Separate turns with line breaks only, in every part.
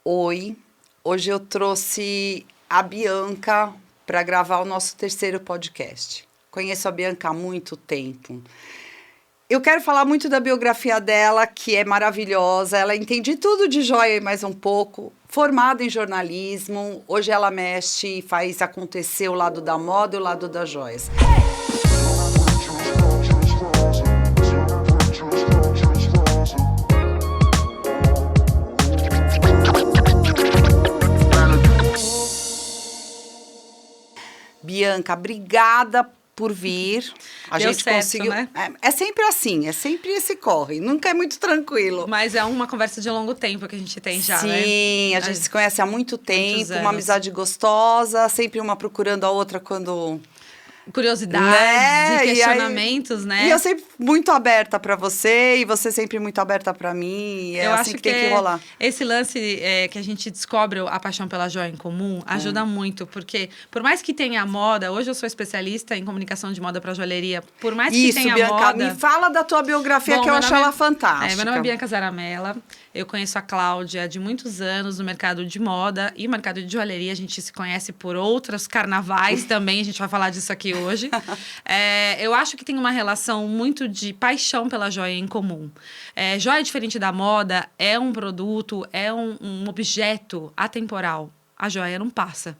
Oi, hoje eu trouxe a Bianca para gravar o nosso terceiro podcast. Conheço a Bianca há muito tempo. Eu quero falar muito da biografia dela, que é maravilhosa. Ela entende tudo de joia e mais um pouco. Formada em jornalismo, hoje ela mexe e faz acontecer o lado da moda e o lado das joias. Bianca, obrigada por vir. A
Deu
gente
certo,
conseguiu.
né?
É sempre assim, é sempre esse corre. Nunca é muito tranquilo.
Mas é uma conversa de longo tempo que a gente tem já, né?
Sim, a gente se conhece há muito tempo, uma
anos.
amizade gostosa, sempre uma procurando a outra quando.
Curiosidades
Né?
e questionamentos, né?
E eu sempre muito aberta pra você, e você sempre muito aberta pra mim. E é
Eu
assim
acho
que tem que rolar.
esse lance que a gente descobre a paixão pela joia em comum ajuda muito, porque por mais que tenha moda, hoje eu sou especialista em comunicação de moda para joalheria, por mais que tenha
Bianca,
moda...
me fala da tua biografia.
Bom,
que eu acho ela
meu
fantástica.
nome é Bianca Zaramella, eu conheço a Cláudia de muitos anos no mercado de moda e mercado de joalheria. A gente se conhece por outros carnavais também, a gente vai falar disso aqui hoje. Eu acho que tem uma relação muito de paixão pela joia em comum. Joia, diferente da moda, é um produto, é um objeto atemporal. A joia não passa.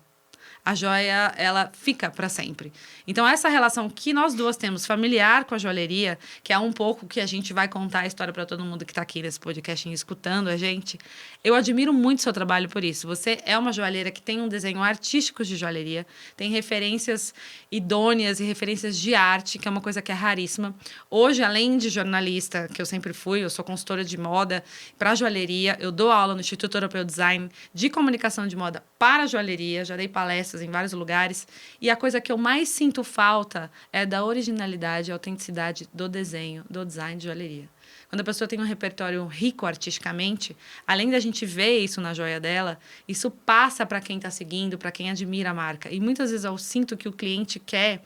A joia, ela fica para sempre. Então, essa relação que nós duas temos familiar com a joalheria, que é um pouco que a gente vai contar a história para todo mundo que está aqui nesse podcast escutando a gente, eu admiro muito o seu trabalho por isso. Você é uma joalheira que tem um desenho artístico de joalheria, tem referências idôneas e referências de arte, que é uma coisa que é raríssima. Hoje, além de jornalista, que eu sempre fui, eu sou consultora de moda para joalheria, eu dou aula no Instituto Europeu de Design de comunicação de moda para a joalheria, já dei palestras em vários lugares, e a coisa que eu mais sinto falta é da originalidade e autenticidade do desenho, do design de joalheria. Quando a pessoa tem um repertório rico artisticamente, além da gente ver isso na joia dela, isso passa para quem está seguindo, para quem admira a marca. E muitas vezes eu sinto que o cliente quer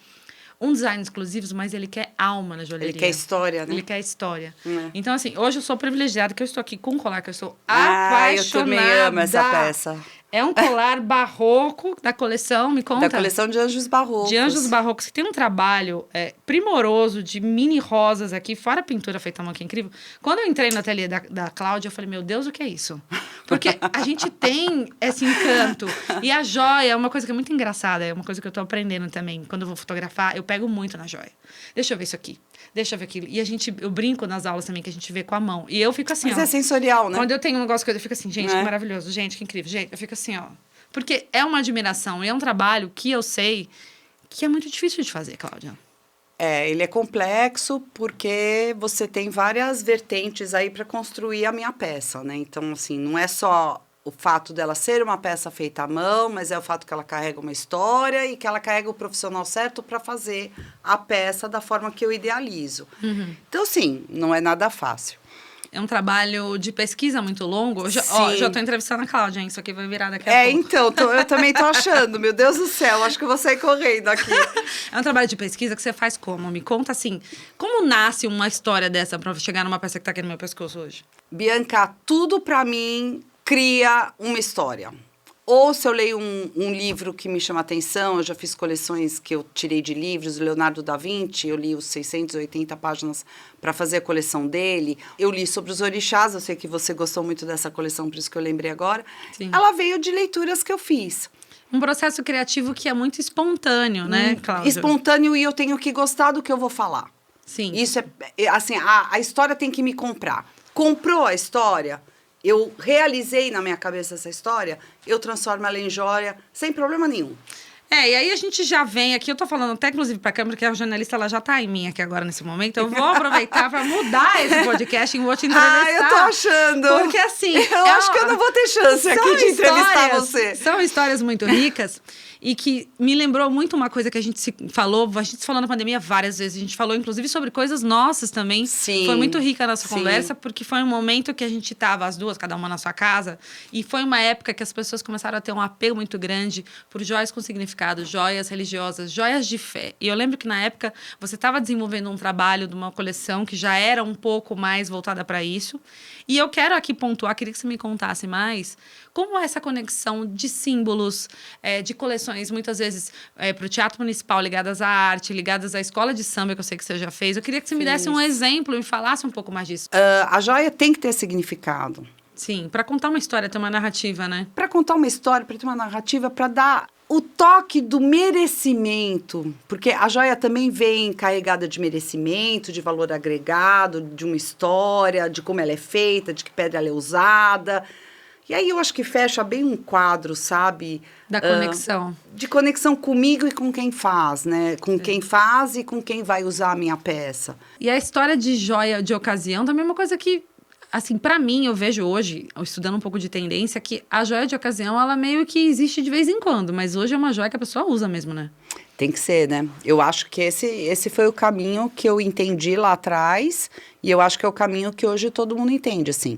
um design exclusivo, mas ele quer alma na joalheria.
Ele quer história, né?
Ele quer história. Então, assim, hoje eu sou privilegiada, que eu estou aqui com um colar que eu sou apaixonada.
Eu também amo essa peça.
É um colar barroco da coleção, me conta.
Da coleção de Anjos Barrocos.
De Anjos Barrocos, que tem um trabalho primoroso de mini rosas aqui, fora a pintura feita à mão, que é incrível. Quando eu entrei no ateliê da Cláudia, eu falei, meu Deus, o que é isso? Porque a gente tem esse encanto. E a joia é uma coisa que é muito engraçada, é uma coisa que eu tô aprendendo também. Quando eu vou fotografar, eu pego muito na joia. Deixa eu ver isso aqui. Deixa eu ver aquilo. E eu brinco nas aulas também, que a gente vê com a mão. E eu fico assim,
Mas é sensorial, né?
Quando eu tenho um negócio que eu fico assim, gente, que maravilhoso. Gente, que incrível. Gente, eu fico assim, ó. Porque é uma admiração e é um trabalho que eu sei que é muito difícil de fazer, Cláudia.
Ele é complexo porque você tem várias vertentes aí para construir a minha peça, né? Então, assim, não é só o fato dela ser uma peça feita à mão, mas é o fato que ela carrega uma história e que ela carrega o profissional certo para fazer a peça da forma que eu idealizo. Então, sim, não é nada fácil.
É um trabalho de pesquisa muito longo. Já tô entrevistando a Cláudia, hein? Isso aqui vai virar daqui a pouco.
Então, eu também tô achando. Meu Deus do céu, acho que eu vou sair correndo aqui.
É um trabalho de pesquisa que você faz como? Me conta, assim, como nasce uma história dessa pra chegar numa peça que tá aqui no meu pescoço hoje?
Bianca, tudo pra mim cria uma história. Ou se eu leio um livro que me chama atenção, eu já fiz coleções que eu tirei de livros, Leonardo da Vinci, eu li os 680 páginas para fazer a coleção dele. Eu li sobre os orixás, eu sei que você gostou muito dessa coleção, por isso que eu lembrei agora.
Sim.
Ela veio de leituras que eu fiz.
Um processo criativo que é muito espontâneo, né, Cláudia?
Espontâneo, e eu tenho que gostar do que eu vou falar.
Sim.
Isso assim, a história tem que me comprar. Comprou a história... Eu realizei na minha cabeça essa história, eu transformo ela em joia sem problema nenhum.
E aí a gente já vem aqui, eu tô falando até inclusive pra câmera, que a jornalista ela já tá em mim aqui agora nesse momento. Eu vou aproveitar pra mudar esse podcast e vou te entrevistar.
Eu tô achando.
Porque assim...
Eu acho que eu não vou ter chance aqui de entrevistar você.
São histórias muito ricas. E que me lembrou muito uma coisa que a gente se falou na pandemia várias vezes. A gente falou, inclusive, sobre coisas nossas também.
Sim.
Foi muito rica a nossa conversa, porque foi um momento que a gente tava, as duas, cada uma na sua casa. E foi uma época que as pessoas começaram a ter um apego muito grande por joias com significado significado, joias religiosas, joias de fé. E eu lembro que na época você estava desenvolvendo um trabalho de uma coleção que já era um pouco mais voltada para isso. E eu quero aqui pontuar, queria que você me contasse mais, como é essa conexão de símbolos, de coleções, muitas vezes para o Teatro Municipal, ligadas à arte, ligadas à escola de samba, que eu sei que você já fez. Eu queria que você me desse um exemplo e falasse um pouco mais disso.
A joia tem que ter significado.
Sim, para contar uma história, ter uma narrativa, né?
Para contar uma história, para ter uma narrativa, para dar o toque do merecimento, porque a joia também vem carregada de merecimento, de valor agregado, de uma história, de como ela é feita, de que pedra ela é usada. E aí eu acho que fecha bem um quadro, sabe?
Da conexão.
De conexão comigo e com quem faz, né? Com quem faz e com quem vai usar a minha peça.
E a história de joia de ocasião também é uma coisa que, assim, pra mim, eu vejo hoje, estudando um pouco de tendência, que a joia de ocasião, ela meio que existe de vez em quando, mas hoje é uma joia que a pessoa usa mesmo, né?
Tem que ser, né? Eu acho que esse foi o caminho que eu entendi lá atrás e eu acho que é o caminho que hoje todo mundo entende, assim.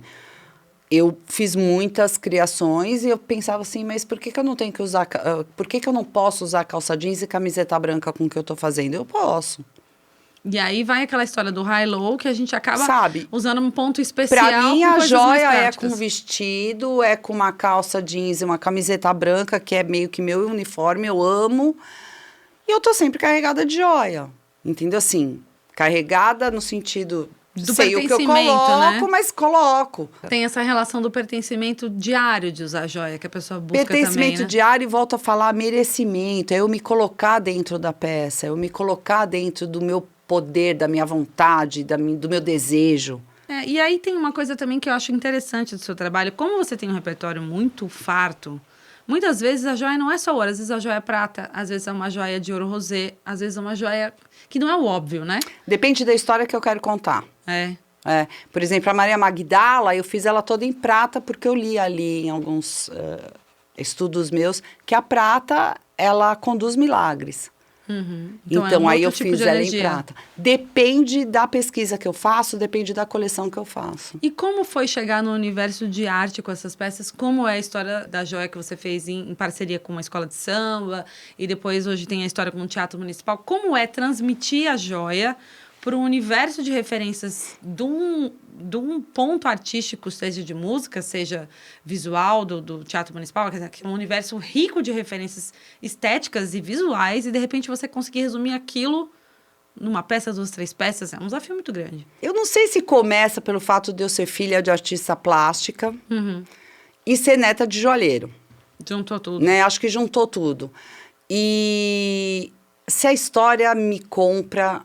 Eu fiz muitas criações e eu pensava assim, mas por que eu não tenho que usar... Por que eu não posso usar calça jeans e camiseta branca com o que eu tô fazendo? Eu posso.
E aí vai aquela história do high-low que a gente acaba usando um ponto especial.
Pra mim,
com
a
coisas
joia
mais
é
práticas.
com vestido, é com uma calça jeans e uma camiseta branca, que é meio que meu uniforme, eu amo. E eu tô sempre carregada de joia, entendeu? Assim, carregada no sentido...
Do
sei o que eu
pertencimento,
coloco,
né?
mas coloco.
Tem essa relação do pertencimento diário de usar joia, que a pessoa busca
Pertencimento
também, né?
diário, e volto a falar merecimento. É eu me colocar dentro da peça, é eu me colocar dentro do meu poder, da minha vontade, do meu desejo.
E aí tem uma coisa também que eu acho interessante do seu trabalho. Como você tem um repertório muito farto, muitas vezes a joia não é só ouro. Às vezes a joia é prata, às vezes é uma joia de ouro rosé, às vezes é uma joia que não é o óbvio, né?
Depende da história que eu quero contar. Por exemplo, a Maria Magdala, eu fiz ela toda em prata, porque eu li ali em alguns estudos meus que a prata, ela conduz milagres.
Uhum.
Então aí eu
tipo
fiz
de
ela
energia.
em prata. Depende da pesquisa que eu faço, depende da coleção que eu faço.
E como foi chegar no universo de arte com essas peças? Como é a história da joia que você fez em parceria com uma escola de samba? E depois hoje tem a história com o Teatro Municipal. Como é transmitir a joia para um universo de referências de um ponto artístico, seja de música, seja visual do Teatro Municipal, quer dizer, que é um universo rico de referências estéticas e visuais, e de repente você conseguir resumir aquilo numa peça, 2, 3 peças, é um desafio muito grande.
Eu não sei se começa pelo fato de eu ser filha de artista plástica e ser neta de joalheiro.
Juntou tudo.
Né? Acho que juntou tudo. E se a história me compra,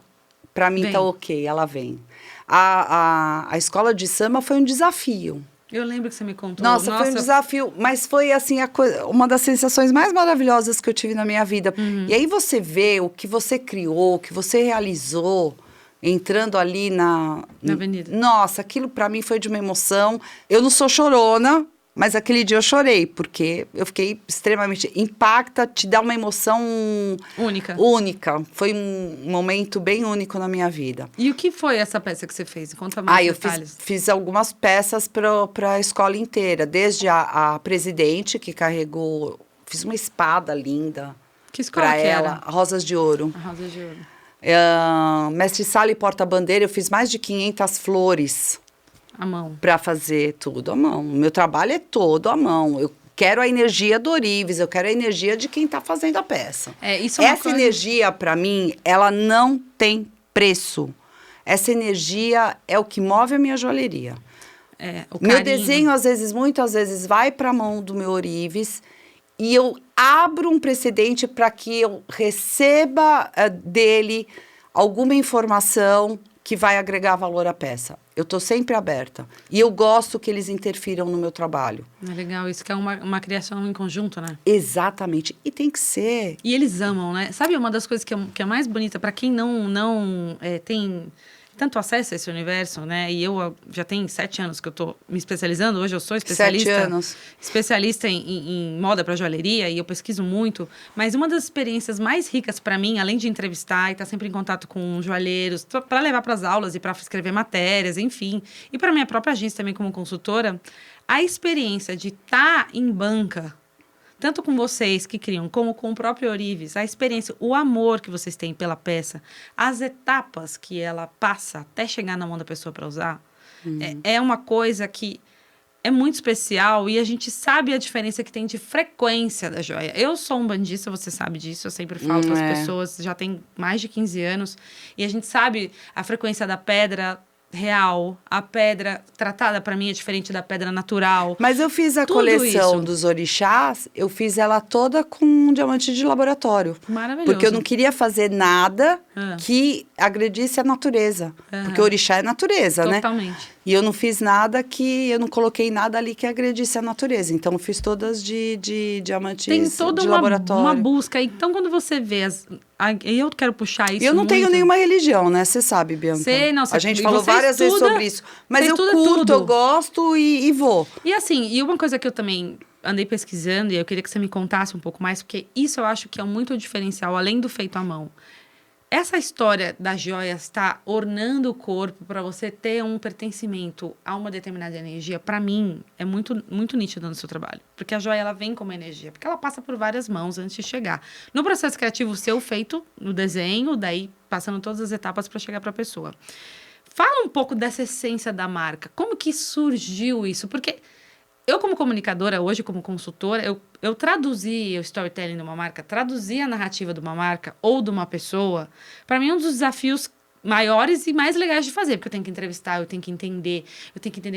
para mim tá ok, ela vem. A escola de samba foi um desafio.
Eu lembro que você me contou.
Nossa, foi um desafio, mas foi assim uma das sensações mais maravilhosas que eu tive na minha vida. E aí você vê o que você criou, o que você realizou, entrando ali na
avenida.
Nossa, aquilo para mim foi de uma emoção. Eu não sou chorona, mas aquele dia eu chorei, porque eu fiquei extremamente... Impacta, te dá uma emoção... Única. Foi um momento bem único na minha vida.
E o que foi essa peça que você fez? Conta mais detalhes.
Eu fiz algumas peças para a escola inteira. Desde a presidente, que carregou... Fiz uma espada linda.
Que escola
pra
que
ela,
era?
Rosas de Ouro.
A Rosas de Ouro.
Mestre Sala e Porta-Bandeira, eu fiz mais de 500 flores.
À mão.
Para fazer tudo à mão. O meu trabalho é todo à mão. Eu quero a energia do Orives, eu quero a energia de quem está fazendo a peça. Essa energia, para mim, ela não tem preço. Essa energia é o que move a minha joalheria. Meu desenho, muitas vezes, vai para a mão do meu Orives e eu abro um precedente para que eu receba dele alguma informação que vai agregar valor à peça. Eu estou sempre aberta. E eu gosto que eles interfiram no meu trabalho.
É legal, isso que é uma criação em conjunto, né?
Exatamente. E tem que ser.
E eles amam, né? Sabe uma das coisas que é mais bonita para quem não tem tanto acesso a esse universo, né? E eu já tenho 7 anos que eu tô me especializando. Hoje eu sou especialista.
7 anos.
Especialista em moda para joalheria e eu pesquiso muito. Mas uma das experiências mais ricas para mim, além de entrevistar e estar sempre em contato com joalheiros, para levar para as aulas e para escrever matérias, enfim. E para minha própria agência também como consultora, a experiência de estar em banca, tanto com vocês que criam, como com o próprio Ourives, a experiência, o amor que vocês têm pela peça, as etapas que ela passa até chegar na mão da pessoa para usar, é uma coisa que é muito especial e a gente sabe a diferença que tem de frequência da joia. Eu sou um bandista, você sabe disso, eu sempre falo para as pessoas, já tem mais de 15 anos, e a gente sabe a frequência da pedra real, a pedra tratada para mim é diferente da pedra natural.
Mas eu fiz a coleção dos orixás, eu fiz ela toda com um diamante de laboratório.
Maravilhoso.
Porque eu não queria fazer nada que agredisse a natureza. Porque o orixá é natureza, né?
Totalmente.
E eu não fiz nada eu não coloquei nada ali que agredisse a natureza. Então, eu fiz todas de diamantes
tem toda
de
uma,
laboratório.
uma busca. Então, quando você vê e eu quero puxar isso.
Eu não tenho nenhuma religião, né? Você sabe, Bianca.
Não,
a gente falou várias vezes sobre isso. Mas eu curto, eu gosto e vou.
E assim, e uma coisa que eu também andei pesquisando, e eu queria que você me contasse um pouco mais, porque isso eu acho que é muito diferencial, além do feito à mão. Essa história das joias estar ornando o corpo para você ter um pertencimento a uma determinada energia, para mim, é muito, muito nítido no seu trabalho. Porque a joia, ela vem como energia. Porque ela passa por várias mãos antes de chegar. No processo criativo seu, feito no desenho, daí passando todas as etapas para chegar para a pessoa. Fala um pouco dessa essência da marca. Como que surgiu isso? Porque eu, como comunicadora, hoje como consultora, eu traduzi o storytelling de uma marca, traduzi a narrativa de uma marca ou de uma pessoa. Para mim, é um dos desafios maiores e mais legais de fazer, porque eu tenho que entrevistar, eu tenho que entender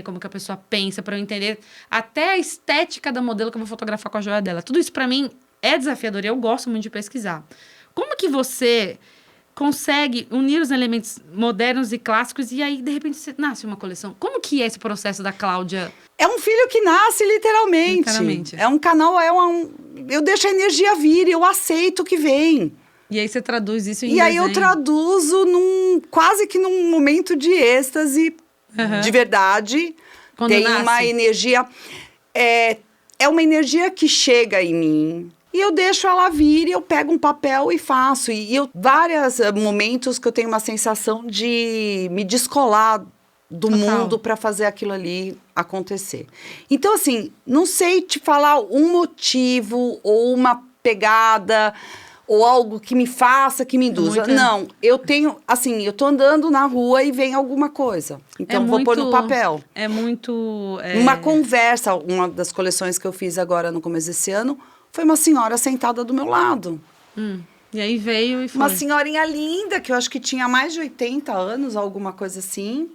como que a pessoa pensa, para eu entender até a estética da modelo que eu vou fotografar com a joia dela. Tudo isso, para mim, é desafiador e eu gosto muito de pesquisar. Como que você consegue unir os elementos modernos e clássicos e aí, de repente, nasce uma coleção? Como que é esse processo da Cláudia?
É um filho que nasce literalmente. É um canal, eu deixo a energia vir, eu aceito o que vem.
E aí você traduz isso em
desenho. Aí eu traduzo quase que num momento de êxtase, de verdade.
Quando
tem
nasce.
uma energia... É uma energia que chega em mim. E eu deixo ela vir, e eu pego um papel e faço. Vários momentos que eu tenho uma sensação de me descolar do mundo para fazer aquilo ali acontecer. Então, assim, não sei te falar um motivo ou uma pegada ou algo que me faça, que me induza. Não, eu tenho, assim, eu tô andando na rua e vem alguma coisa. Então, vou pôr no papel.
É muito...
Uma conversa, uma das coleções que eu fiz agora no começo desse ano, foi uma senhora sentada do meu lado.
E aí veio e foi.
Uma senhorinha linda, que eu acho que tinha mais de 80 anos, alguma coisa assim.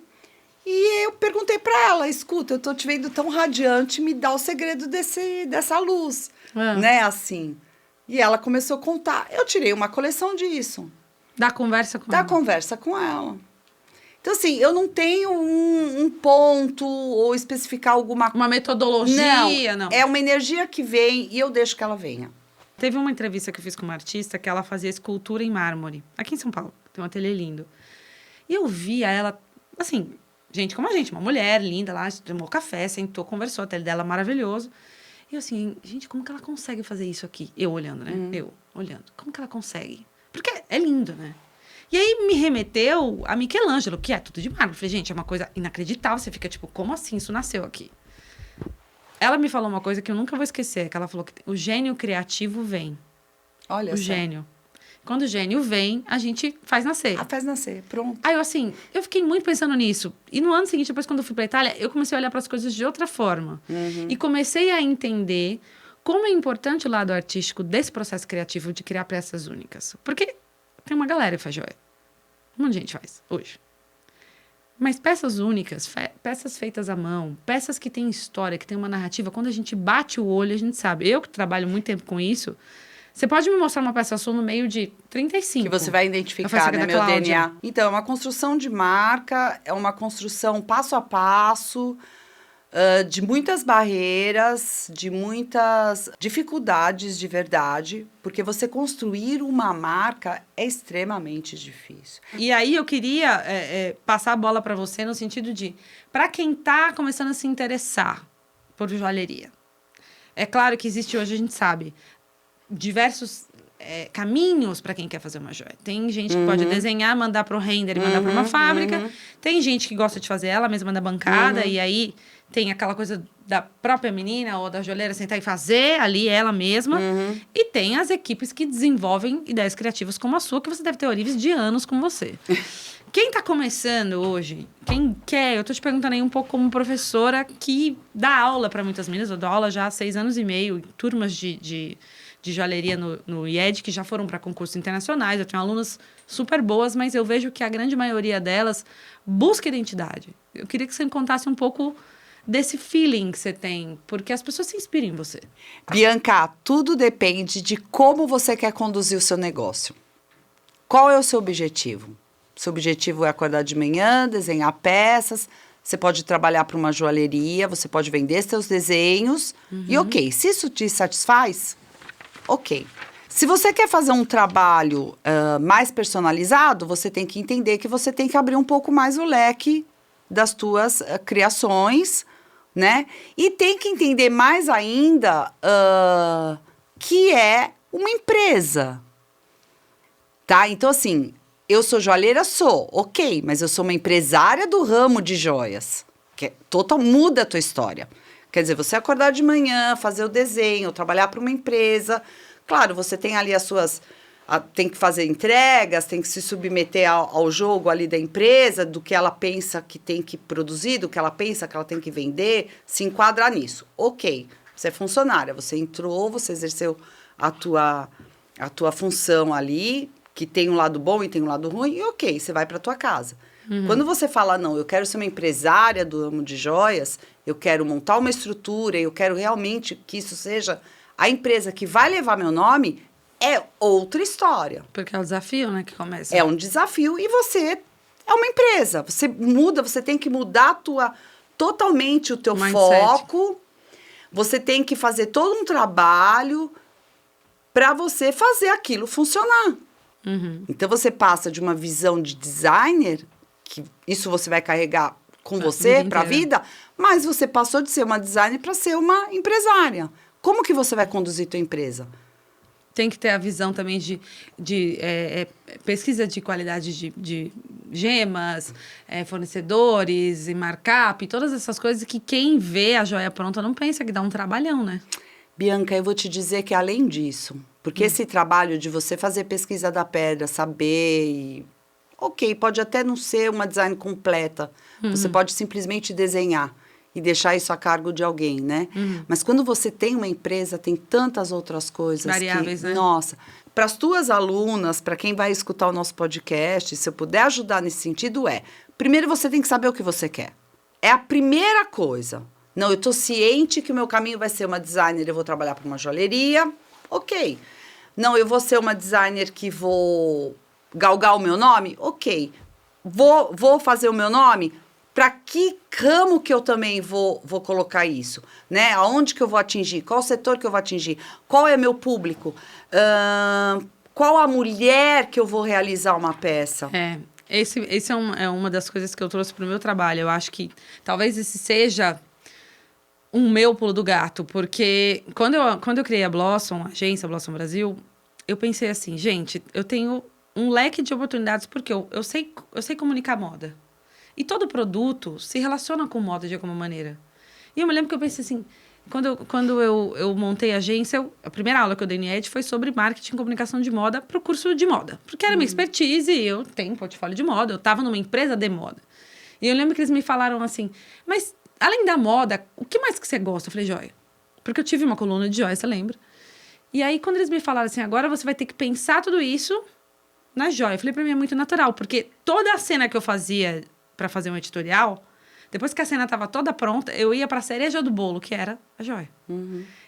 E eu perguntei para ela, escuta, eu tô te vendo tão radiante, me dá o segredo dessa luz, né, assim. E ela começou a contar. Eu tirei uma coleção disso.
Da conversa com ela.
Da conversa com ela. Então, assim, eu não tenho um ponto ou especificar alguma...
Uma metodologia, não.
É uma energia que vem e eu deixo que ela venha.
Teve uma entrevista que eu fiz com uma artista que ela fazia escultura em mármore, aqui em São Paulo. Tem um ateliê lindo. E eu via ela, assim, gente como a gente, uma mulher linda lá, tomou café, sentou, conversou, o ateliê dela maravilhoso. E eu assim, gente, como que ela consegue fazer isso aqui? Eu olhando, né? Eu olhando. Como que ela consegue? Porque é lindo, né? E aí me remeteu a Michelangelo, que é tudo de mármore. Eu falei, gente, é uma coisa inacreditável. Você fica tipo, como assim isso nasceu aqui? Ela me falou uma coisa que eu nunca vou esquecer, que ela falou que o gênio criativo vem.
Olha
o
só.
Gênio. Quando o gênio vem, a gente faz nascer.
Faz nascer, pronto.
Aí eu fiquei muito pensando nisso. E no ano seguinte, depois quando eu fui pra Itália, eu comecei a olhar para as coisas de outra forma. E comecei a entender como é importante o lado artístico desse processo criativo de criar peças únicas. Porque tem uma galera que faz joia. Um monte de gente faz, hoje. Mas peças únicas, peças feitas à mão, peças que têm história, que têm uma narrativa, quando a gente bate o olho, a gente sabe. Eu que trabalho muito tempo com isso, você pode me mostrar uma peça sua no meio de 35.
Que você vai identificar, né, meu DNA. Então, é uma construção de marca, é uma construção passo a passo, de muitas barreiras, de muitas dificuldades de verdade, porque você construir uma marca é extremamente difícil.
E aí eu queria passar a bola para você no sentido de, para quem está começando a se interessar por joalheria, é claro que existe hoje, a gente sabe, diversos caminhos para quem quer fazer uma joia. Tem gente que pode desenhar, mandar para o render e mandar para uma fábrica. Tem gente que gosta de fazer ela mesma da bancada e aí tem aquela coisa da própria menina ou da joalheira sentar e fazer ali ela mesma. E tem as equipes que desenvolvem ideias criativas como a sua, que você deve ter orives de anos com você. Quem tá começando hoje, quem quer, eu tô te perguntando aí um pouco como professora que dá aula para muitas meninas, eu dou aula já há 6 anos e meio, turmas de joalheria no IED, que já foram para concursos internacionais, eu tenho alunas super boas, mas eu vejo que a grande maioria delas busca identidade. Eu queria que você me contasse um pouco desse feeling que você tem, porque as pessoas se inspiram em você.
Bianca, tudo depende de como você quer conduzir o seu negócio. Qual é o seu objetivo? Seu objetivo é acordar de manhã, desenhar peças, você pode trabalhar para uma joalheria, você pode vender seus desenhos, e ok, se isso te satisfaz, ok. Se você quer fazer um trabalho mais personalizado, você tem que entender que você tem que abrir um pouco mais o leque das tuas criações, né? E tem que entender mais ainda que é uma empresa, tá? Então, assim, eu sou joalheira? Sou, ok, mas eu sou uma empresária do ramo de joias, que muda a tua história. Quer dizer, você acordar de manhã, fazer o desenho, trabalhar para uma empresa. Claro, você tem ali as suas... tem que fazer entregas, tem que se submeter ao jogo ali da empresa, do que ela pensa que tem que produzir, do que ela pensa que ela tem que vender, se enquadrar nisso. Ok, você é funcionária, você entrou, você exerceu a tua função ali, que tem um lado bom e tem um lado ruim, e ok, você vai para tua casa. Quando você fala, não, eu quero ser uma empresária do ramo de joias, eu quero montar uma estrutura, eu quero realmente que isso seja a empresa que vai levar meu nome, é outra história.
Porque é o desafio, né, que começa.
É um desafio e você é uma empresa. Você muda, você tem que mudar totalmente o teu foco. Você tem que fazer todo um trabalho para você fazer aquilo funcionar. Então, você passa de uma visão de designer, que isso você vai carregar com você para a vida, mas você passou de ser uma designer para ser uma empresária. Como que você vai conduzir tua empresa?
Tem que ter a visão também de pesquisa de qualidade de gemas, fornecedores e markup, todas essas coisas que quem vê a joia pronta não pensa que dá um trabalhão, né?
Bianca, eu vou te dizer que além disso, porque esse trabalho de você fazer pesquisa da pedra, saber, ok, pode até não ser uma design completa, você pode simplesmente desenhar e deixar isso a cargo de alguém, né? Mas quando você tem uma empresa, tem tantas outras coisas.
Variáveis, né?
Nossa, para as tuas alunas, para quem vai escutar o nosso podcast, se eu puder ajudar nesse sentido, primeiro você tem que saber o que você quer. É a primeira coisa. Não, eu estou ciente que o meu caminho vai ser uma designer, eu vou trabalhar para uma joalheria, ok. Não, eu vou ser uma designer que vou galgar o meu nome, ok. Vou fazer o meu nome? Para que ramo que eu também vou colocar isso, né? Aonde que eu vou atingir? Qual setor que eu vou atingir? Qual é meu público? Qual a mulher que eu vou realizar uma peça?
Esse é uma das coisas que eu trouxe para o meu trabalho. Eu acho que talvez esse seja um meu pulo do gato, porque quando eu criei a Blossom, a agência Blossom Brasil, eu pensei assim, gente, eu tenho um leque de oportunidades porque eu sei comunicar moda. E todo produto se relaciona com moda de alguma maneira. E eu me lembro que eu pensei assim, quando eu montei a agência, a primeira aula que eu dei no IED foi sobre marketing e comunicação de moda para o curso de moda. Porque era minha expertise e eu tenho um portfólio de moda, eu estava numa empresa de moda. E eu lembro que eles me falaram assim, mas além da moda, o que mais que você gosta? Eu falei, joia. Porque eu tive uma coluna de joia, você lembra? E aí, quando eles me falaram assim, agora você vai ter que pensar tudo isso na joia. Eu falei, pra mim é muito natural, porque toda a cena que eu fazia para fazer um editorial, depois que a cena estava toda pronta, eu ia para a cereja do bolo, que era a joia.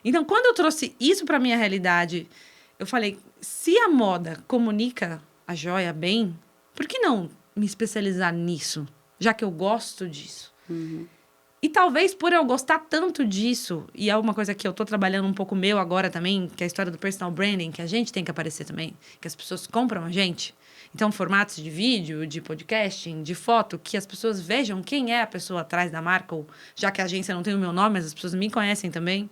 Então, quando eu trouxe isso para minha realidade, eu falei, se a moda comunica a joia bem, por que não me especializar nisso, já que eu gosto disso? E talvez por eu gostar tanto disso, e é uma coisa que eu tô trabalhando um pouco meu agora também, que é a história do personal branding, que a gente tem que aparecer também, que as pessoas compram a gente. Então, formatos de vídeo, de podcasting, de foto, que as pessoas vejam quem é a pessoa atrás da marca, ou já que a agência não tem o meu nome, mas as pessoas me conhecem também.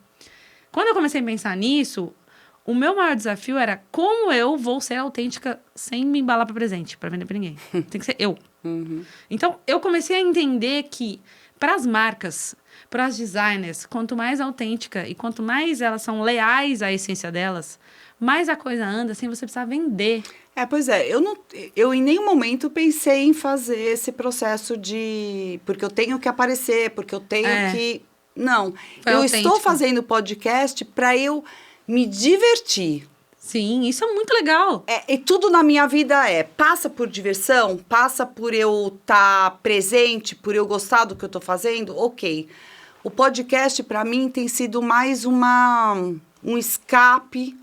Quando eu comecei a pensar nisso, o meu maior desafio era como eu vou ser autêntica sem me embalar para presente, para vender para ninguém. Tem que ser eu. Então, eu comecei a entender que Para as marcas, para as designers, quanto mais autêntica e quanto mais elas são leais à essência delas, mais a coisa anda sem você precisar vender.
Pois é, eu em nenhum momento pensei em fazer esse processo porque eu tenho que aparecer, porque eu tenho que... Não,
Foi
eu
autêntico.
estou fazendo podcast para eu me divertir.
Sim, isso é muito legal.
E tudo na minha vida passa por diversão, passa por eu estar presente, por eu gostar do que eu estou fazendo, ok. O podcast, para mim, tem sido mais um escape,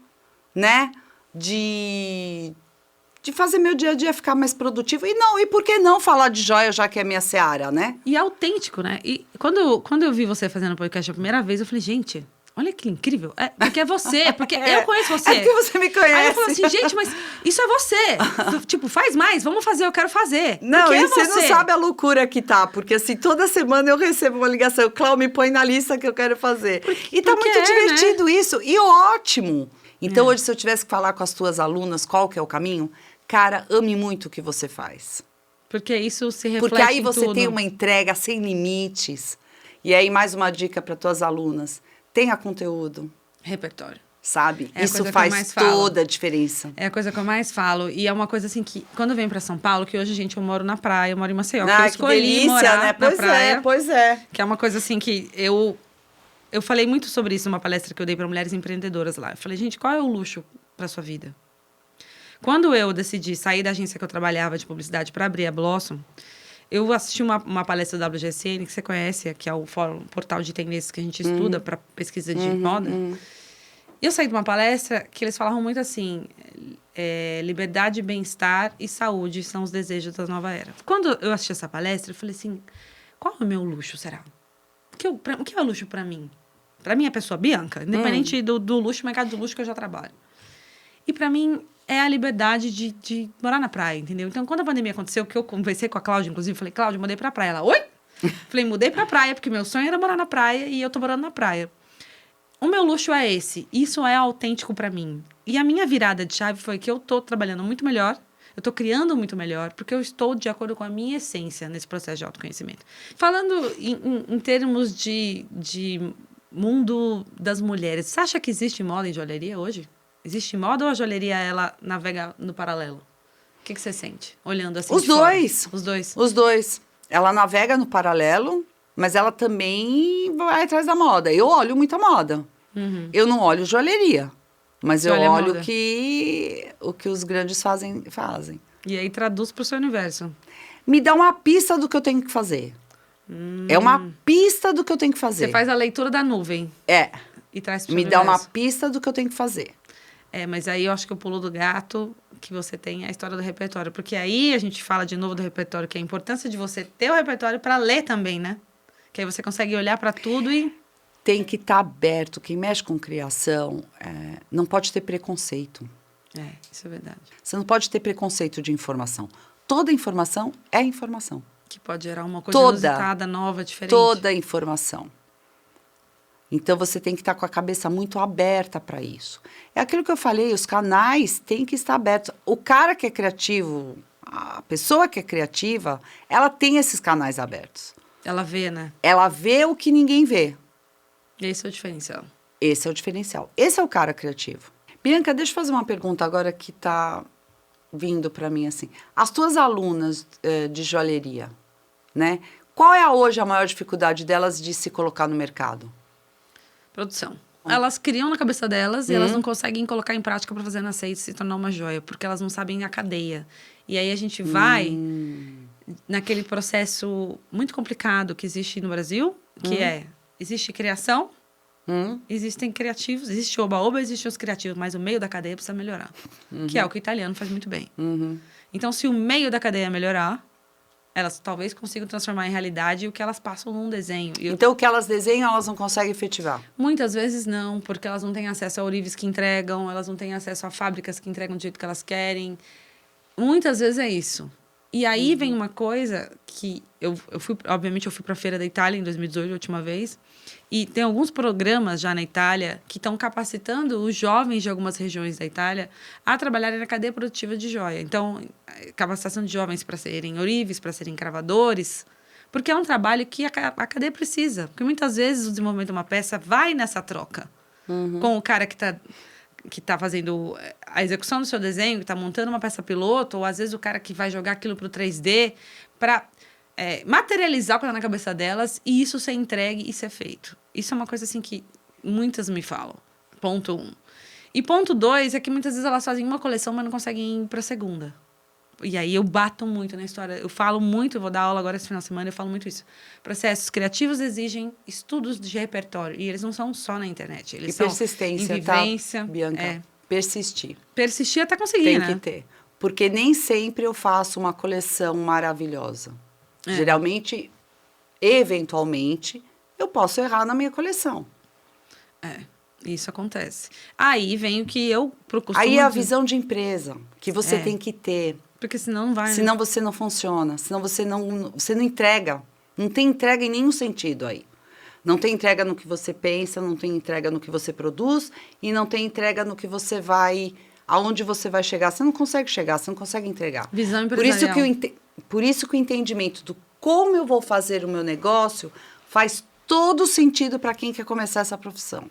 né? De fazer meu dia a dia ficar mais produtivo. E por que não falar de joia, já que é minha seara, né?
E é autêntico, né? E quando eu vi você fazendo podcast a primeira vez, eu falei, gente, olha que incrível. Porque é você, porque eu conheço você.
É porque você me conhece.
Aí eu falei assim, gente, mas isso é você. Tipo, faz mais, vamos fazer, eu quero fazer.
Não,
porque
e
é
você
você
não sabe a loucura que tá. Porque assim, toda semana eu recebo uma ligação. Cláudio, me põe na lista que eu quero fazer. E tá muito divertido isso. E ótimo. Então, hoje, se eu tivesse que falar com as tuas alunas qual que é o caminho... Cara, ame muito o que você faz.
Porque isso se reflete
Porque aí
em
você
tudo.
tem uma entrega sem limites. E aí, mais uma dica para tuas alunas. Tenha conteúdo.
Repertório.
Sabe?
É
Isso faz toda a diferença.
É a coisa que eu mais falo. E é uma coisa assim que, quando eu venho para São Paulo, que hoje, gente, eu moro na praia, eu moro em Maceió. Eu escolhi
que delícia,
morar
né?
na praia.
Pois é.
Que é uma coisa assim que eu falei muito sobre isso numa palestra que eu dei para mulheres empreendedoras lá. Eu falei, gente, qual é o luxo para sua vida? Quando eu decidi sair da agência que eu trabalhava de publicidade para abrir a Blossom, eu assisti uma palestra da WGSN, que você conhece, que é o fórum, portal de tendências que a gente estuda para pesquisa de moda. E eu saí de uma palestra que eles falavam muito assim, liberdade, bem-estar e saúde são os desejos da nova era. Quando eu assisti essa palestra, eu falei assim, qual é o meu luxo, será? O que é o luxo para mim? Para mim, a pessoa Bianca, independente do luxo, mercado do luxo que eu já trabalho. E para mim... é a liberdade de morar na praia, entendeu? Então, quando a pandemia aconteceu, que eu conversei com a Cláudia, inclusive, falei, Cláudia, mudei pra praia. Ela, oi? Falei, mudei pra praia, porque meu sonho era morar na praia e eu tô morando na praia. O meu luxo é esse. Isso é autêntico pra mim. E a minha virada de chave foi que eu tô trabalhando muito melhor, eu tô criando muito melhor, porque eu estou de acordo com a minha essência nesse processo de autoconhecimento. Falando em termos de mundo das mulheres, você acha que existe moda em joalheria hoje? Existe moda ou a joalheria, ela navega no paralelo? O que você sente, olhando assim
Os
de fora?
dois.
Os dois.
Os dois. Ela navega no paralelo, mas ela também vai atrás da moda. Eu olho muita moda. Eu não olho joalheria, mas eu olho o que os grandes fazem.
E aí traduz para o seu universo.
Me dá uma pista do que eu tenho que fazer. É uma pista do que eu tenho que fazer.
Você faz a leitura da nuvem. E traz para o
Me
universo.
dá uma pista do que eu tenho que fazer.
Mas aí eu acho que o pulo do gato que você tem é a história do repertório. Porque aí a gente fala de novo do repertório, que é a importância de você ter o repertório para ler também, né? Que aí você consegue olhar para tudo e...
Tem que estar aberto. Quem mexe com criação não pode ter preconceito.
Isso é verdade.
Você não pode ter preconceito de informação. Toda informação é informação.
Que pode gerar uma coisa inusitada, nova, diferente.
Toda informação. Então, você tem que estar com a cabeça muito aberta para isso. É aquilo que eu falei, os canais têm que estar abertos. O cara que é criativo, a pessoa que é criativa, ela tem esses canais abertos.
Ela vê, né?
Ela vê o que ninguém vê.
Esse é o diferencial.
Esse é o diferencial. Esse é o cara criativo. Bianca, deixa eu fazer uma pergunta agora que está vindo para mim assim. As tuas alunas de joalheria, né? Qual é hoje a maior dificuldade delas de se colocar no mercado?
Produção. Elas criam na cabeça delas e elas não conseguem colocar em prática para fazer nascer e se tornar uma joia, porque elas não sabem a cadeia. E aí a gente vai naquele processo muito complicado que existe no Brasil, que existe criação, existem criativos, existe oba-oba, existem os criativos, mas o meio da cadeia precisa melhorar, que é o que o italiano faz muito bem. Então, se o meio da cadeia melhorar, elas talvez consigam transformar em realidade o que elas passam num desenho.
Então, o que elas desenham, elas não conseguem efetivar?
Muitas vezes não, porque elas não têm acesso a ourives que entregam, elas não têm acesso a fábricas que entregam do jeito que elas querem. Muitas vezes é isso. E aí vem uma coisa que eu fui para a Feira da Itália em 2018, a última vez, e tem alguns programas já na Itália que estão capacitando os jovens de algumas regiões da Itália a trabalharem na cadeia produtiva de joia. Então, capacitação de jovens para serem ourives, para serem cravadores, Porque é um trabalho que a cadeia precisa. Porque muitas vezes o desenvolvimento de uma peça vai nessa troca com o cara que tá fazendo a execução do seu desenho, que está montando uma peça piloto, ou às vezes o cara que vai jogar aquilo para o 3D, para materializar o que está na cabeça delas e isso ser entregue e ser feito. Isso é uma coisa assim que muitas me falam. Ponto 1. E ponto 2 é que muitas vezes elas fazem uma coleção, mas não conseguem ir para a segunda. E aí eu bato muito na história. Eu falo muito, eu vou dar aula agora esse final de semana, eu falo muito isso. Processos criativos exigem estudos de repertório. E eles não são só na internet. Eles são
persistência,
em vivência.
Tá, Bianca? Persistir.
Persistir até conseguir,
Tem
né?
que ter. Porque nem sempre eu faço uma coleção maravilhosa. Geralmente, eventualmente, eu posso errar na minha coleção.
Isso acontece. Aí vem o que eu costumo
Aí é a visão de empresa que você tem que ter.
Porque senão não vai.
Senão você não funciona. Senão você não entrega. Não tem entrega em nenhum sentido aí. Não tem entrega no que você pensa, não tem entrega no que você produz e não tem entrega no que você vai... Aonde você vai chegar. Você não consegue chegar, você não consegue entregar.
Visão empresarial.
Por isso que o entendimento do como eu vou fazer o meu negócio faz todo sentido para quem quer começar essa profissão.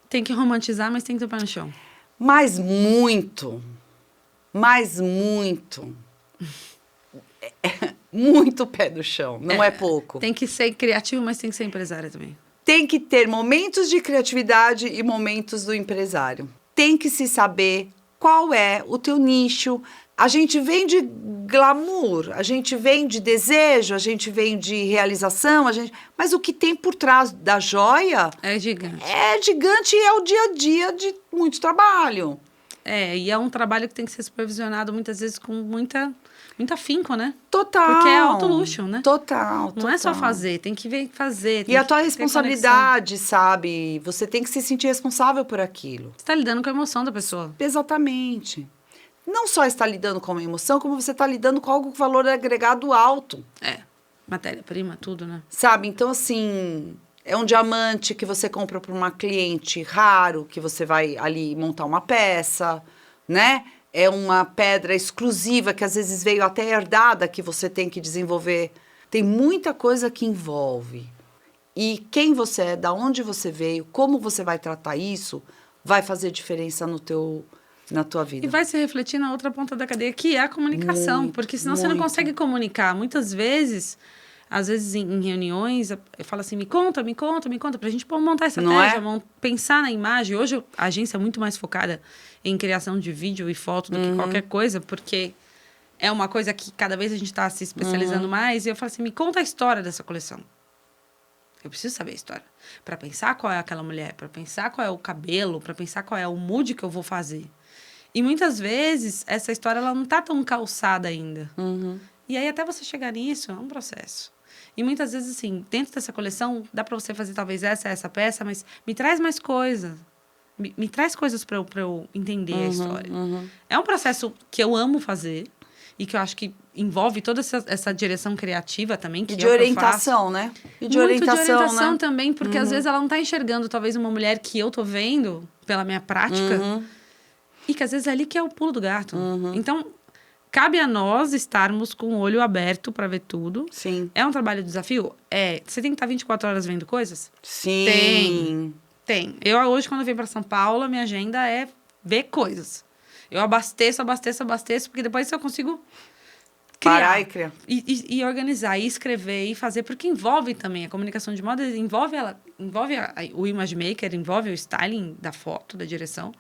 Tem que romantizar, mas tem que ter pé no chão.
Mas muito. Muito pé no chão, não é pouco.
Tem que ser criativo, mas tem que ser empresária também.
Tem que ter momentos de criatividade e momentos do empresário. Tem que se saber qual é o teu nicho. A gente vem de glamour, a gente vem de desejo, a gente vem de realização, mas o que tem por trás da joia...
É gigante.
É gigante e é o dia a dia de muito trabalho.
E é um trabalho que tem que ser supervisionado muitas vezes com muito afinco, né?
Total.
Porque é alto luxo, né?
Total.
Não é só fazer, tem que ver fazer.
E a tua responsabilidade, sabe? Você tem que se sentir responsável por aquilo.
Você está lidando com a emoção da pessoa.
Exatamente. Não só está lidando com uma emoção, como você está lidando com algo com valor agregado alto.
Matéria-prima, tudo, né?
Sabe? Então, assim, é um diamante que você compra para uma cliente raro, que você vai ali montar uma peça, né? É uma pedra exclusiva que às vezes veio até herdada, que você tem que desenvolver. Tem muita coisa que envolve. E quem você é, da onde você veio, como você vai tratar isso, vai fazer diferença na tua vida.
E vai se refletir na outra ponta da cadeia, que é a comunicação. Porque senão você não consegue comunicar. Muitas vezes, às vezes em reuniões, eu falo assim, me conta, pra gente montar estratégia, pensar na imagem. Hoje a agência é muito mais focada em criação de vídeo e foto do que qualquer coisa, porque é uma coisa que cada vez a gente está se especializando mais. E eu falo assim, me conta a história dessa coleção. Eu preciso saber a história. Para pensar qual é aquela mulher, para pensar qual é o cabelo, para pensar qual é o mood que eu vou fazer. E muitas vezes, essa história ela não tá tão calçada ainda. E aí, até você chegar nisso, é um processo. E muitas vezes, assim, dentro dessa coleção, dá para você fazer talvez essa peça, mas me traz mais coisas. Me traz coisas para eu entender a história. É um processo que eu amo fazer e que eu acho que envolve toda essa direção criativa também. Que
e de orientação, né?
E de orientação, né? Também, porque às vezes ela não está enxergando talvez uma mulher que eu tô vendo pela minha prática e que às vezes é ali que é o pulo do gato. Então, cabe a nós estarmos com o olho aberto para ver tudo.
Sim.
É um trabalho de desafio? Você tem que estar 24 horas vendo coisas?
Sim.
Tem. Eu hoje, quando eu venho para São Paulo, a minha agenda é ver coisas. Eu abasteço, porque depois eu consigo criar.
Parar e criar.
E organizar, e escrever, e fazer, porque envolve também a comunicação de moda, envolve o image maker, envolve o styling da foto, da direção,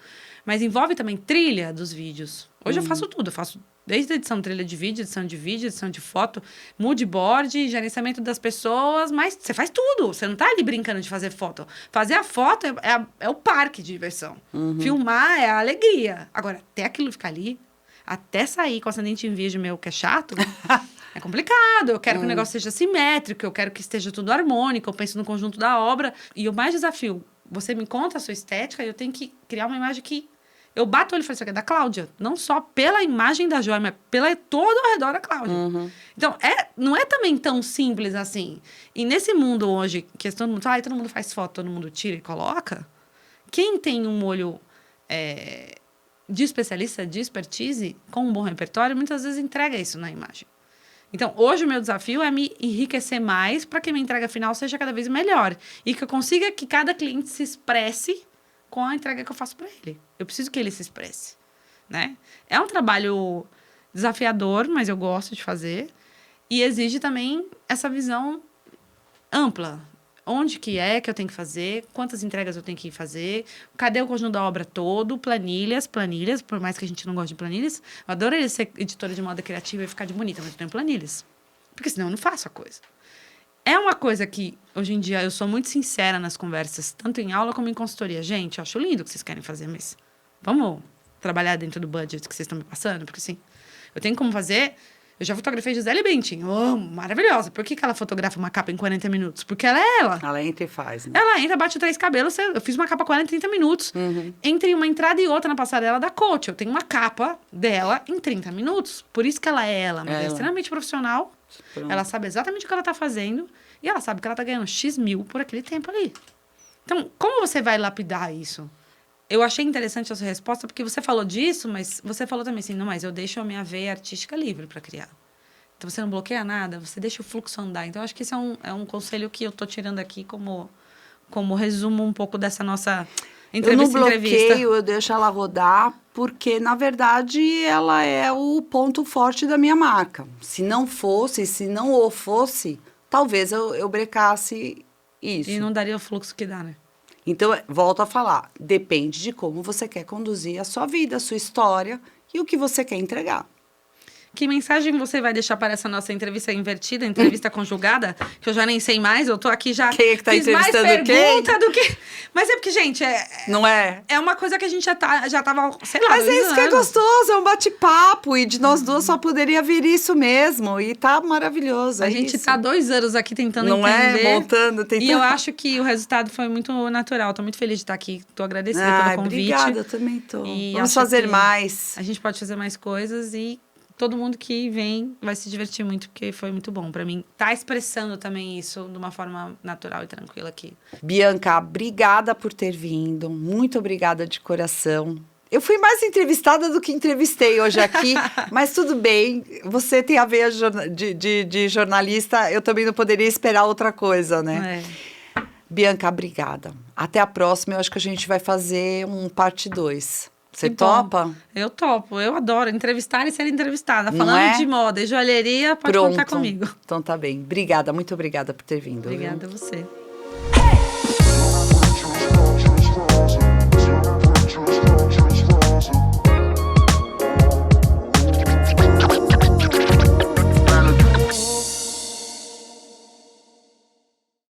mas envolve também trilha dos vídeos. Hoje eu faço tudo, eu faço desde a edição de trilha de vídeo, edição de foto, mood board, gerenciamento das pessoas, mas você faz tudo. Você não tá ali brincando de fazer foto. Fazer a foto é o parque de diversão. Filmar é a alegria. Agora, até aquilo ficar ali, até sair com ascendente em virgem meu, que é chato, é complicado. Eu quero que o negócio seja simétrico, eu quero que esteja tudo harmônico, eu penso no conjunto da obra. E o mais desafio, você me conta a sua estética e eu tenho que criar uma imagem que... Eu bato o olho e falo, isso aqui é da Cláudia. Não só pela imagem da joia, mas pela todo ao redor da Cláudia. Então, não é também tão simples assim. E nesse mundo hoje, que todo mundo fala, todo mundo faz foto, todo mundo tira e coloca. Quem tem um olho de especialista, de expertise, com um bom repertório, muitas vezes entrega isso na imagem. Então, hoje o meu desafio é me enriquecer mais para que minha entrega final seja cada vez melhor. E que eu consiga que cada cliente se expresse com a entrega que eu faço para ele. Eu preciso que ele se expresse, né? É um trabalho desafiador, mas eu gosto de fazer. E exige também essa visão ampla. Onde que eu tenho que fazer, quantas entregas eu tenho que fazer, cadê o conjunto da obra todo, planilhas, por mais que a gente não goste de planilhas. Eu adoro ser editora de moda criativa e ficar de bonita, mas eu tenho planilhas. Porque senão eu não faço a coisa. É uma coisa que, hoje em dia, eu sou muito sincera nas conversas, tanto em aula como em consultoria. Gente, eu acho lindo o que vocês querem fazer, mas vamos trabalhar dentro do budget que vocês estão me passando? Porque, assim, eu tenho como fazer... Eu já fotografei Gisele Bündchen. Eu amo, maravilhosa. Por que ela fotografa uma capa em 40 minutos? Porque ela é ela.
Ela entra e faz, né?
Ela entra, bate 3 cabelos. Eu fiz uma capa com ela em 30 minutos. Entre uma entrada e outra na passarela da Coach. Eu tenho uma capa dela em 30 minutos. Por isso que ela é ela. Mas ela é extremamente profissional. Pronto. Ela sabe exatamente o que ela tá fazendo. E ela sabe que ela tá ganhando X mil por aquele tempo ali. Então, como você vai lapidar isso? Eu achei interessante a sua resposta, porque você falou disso, mas você falou também assim, não, mas eu deixo a minha veia artística livre para criar. Então, você não bloqueia nada, você deixa o fluxo andar. Então, eu acho que esse é um conselho que eu tô tirando aqui como resumo um pouco dessa nossa entrevista.
Eu não bloqueio, eu deixo ela rodar, porque, na verdade, ela é o ponto forte da minha marca. Se não o fosse, talvez eu brecasse isso.
E não daria o fluxo que dá, né?
Então, volto a falar, depende de como você quer conduzir a sua vida, a sua história e o que você quer entregar.
Que mensagem você vai deixar para essa nossa entrevista invertida, entrevista conjugada? Que eu já nem sei mais, eu tô aqui já...
Quem é que tá
fiz mais
entrevistando
pergunta
quem?
do que... Mas é porque, gente,
não é?
É uma coisa que a gente já tava, sei lá,
mas é isso que é gostoso, é um bate-papo. E de nós duas só poderia vir isso mesmo. E tá maravilhoso,
A gente tá 2 anos aqui tentando
não
entender.
Não é? Montando, tentando.
E eu acho que o resultado foi muito natural. Tô muito feliz de estar aqui. Tô agradecida pelo convite.
Obrigada, eu também tô.
E
vamos fazer mais.
A gente pode fazer mais coisas e... Todo mundo que vem vai se divertir muito, porque foi muito bom para mim. Tá expressando também isso de uma forma natural e tranquila aqui.
Bianca, obrigada por ter vindo. Muito obrigada de coração. Eu fui mais entrevistada do que entrevistei hoje aqui, mas tudo bem. Você tem a veia de jornalista, eu também não poderia esperar outra coisa, né? Bianca, obrigada. Até a próxima, eu acho que a gente vai fazer um parte 2. Você topa?
Eu topo, eu adoro entrevistar e ser entrevistada. Falando de moda e joalheria, pode contar comigo.
Então tá bem. Obrigada, muito obrigada por ter vindo.
Obrigada a você.